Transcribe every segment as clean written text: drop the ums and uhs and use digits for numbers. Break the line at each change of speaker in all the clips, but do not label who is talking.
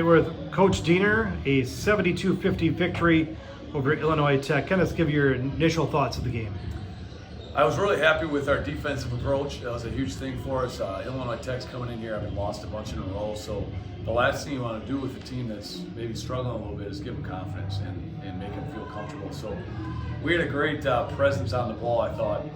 We're with Coach Diener, a 72-50 victory over Illinois Tech. Kind of give your initial thoughts of the game.
I was really happy with our defensive approach. That was a huge thing for us. Illinois Tech's coming in here, having lost a bunch in a row. So the last thing you want to do with a team that's maybe struggling a little bit is give them confidence and make them feel comfortable. So we had a great presence on the ball, I thought.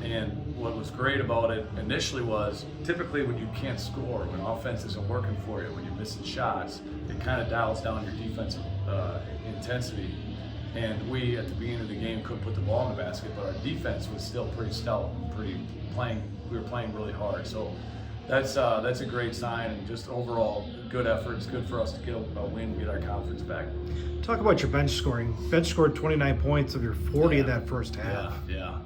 And what was great about it initially was typically when you can't score, when offense isn't working for you, when you're missing shots, it kind of dials down your defensive intensity. And we, at the beginning of the game, couldn't put the ball in the basket, but our defense was still pretty stout, we were playing really hard. So that's a great sign, and just overall good effort. It's good for us to get a win, get our confidence back.
Talk about your bench scoring. Bench scored 29 points of your 40 in that first half.
Yeah.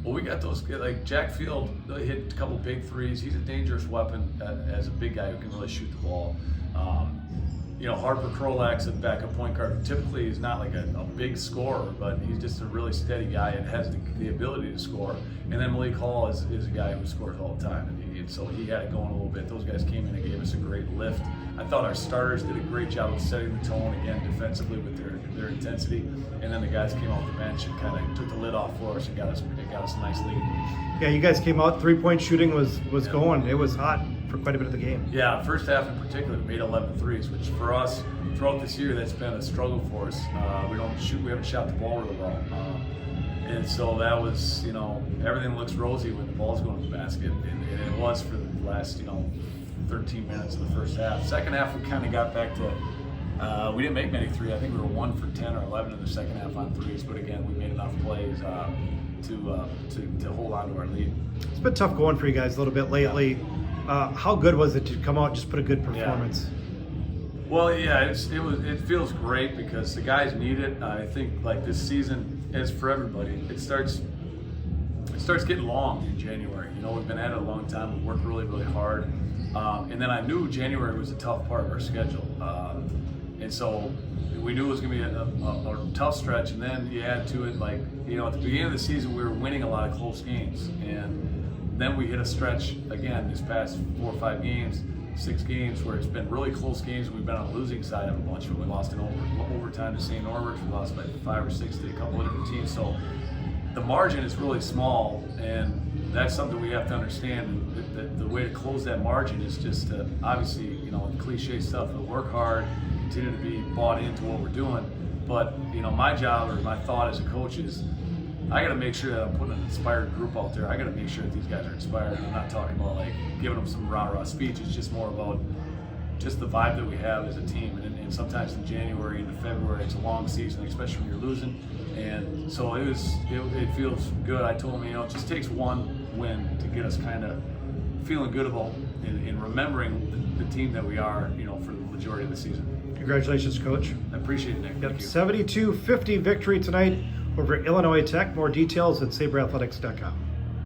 Well, we got those, like Jack Field hit a couple big threes. He's a dangerous weapon as a big guy who can really shoot the ball. Harper Krolak's a backup point guard who typically is not like a big scorer, but he's just a really steady guy and has the ability to score. And then Malik Hall is a guy who scores all the time, and so he had it going a little bit. Those guys came in and gave us a great lift. I thought our starters did a great job of setting the tone again defensively with their intensity, and then the guys came off the bench and kind of took the lid off for us and got us a nice lead.
Yeah, you guys came out, three-point shooting was going. It was hot for quite a bit of the game.
Yeah, first half in particular, we made 11 threes, which for us, throughout this year, that's been a struggle for us. We haven't shot the ball really well. And so that was, everything looks rosy when the ball's going to the basket. And it was for the last, 13 minutes of the first half. Second half, we kind of got back to, we didn't make many threes. I think we were 1 for 10 or 11 in the second half on threes. But again, we made enough plays to hold on to our lead.
It's been tough going for you guys a little bit lately. How good was it to come out and just put a good performance?
Well, yeah, it feels great because the guys need it. I think like this season, as for everybody, it starts getting long in January. We've been at it a long time. We worked really, really hard, and then I knew January was a tough part of our schedule, and so we knew it was going to be a tough stretch. And then you add to it, like at the beginning of the season, we were winning a lot of close games, and then we hit a stretch again this past 4 or 5 games, 6 games where it's been really close games. We've been on the losing side of a bunch of them. We lost in overtime to St. Norbert's. We lost by 5 or 6 to a couple of different teams. So the margin is really small, and that's something we have to understand. And the way to close that margin is just to, obviously, cliche stuff, but work hard, continue to be bought into what we're doing. But my job or my thought as a coach is, I got to make sure that I'm putting an inspired group out there. I got to make sure that these guys are inspired. And I'm not talking about like giving them some rah-rah speech. It's just more about just the vibe that we have as a team. And sometimes in January and February, it's a long season, especially when you're losing. And so it feels good. I told them, it just takes one win to get us kind of feeling good about and remembering the team that we are, for the majority of the season.
Congratulations, Coach.
I appreciate it, Nick.
Yep,
Thank you.
72-50 victory tonight over Illinois Tech. More details at saberathletics.com.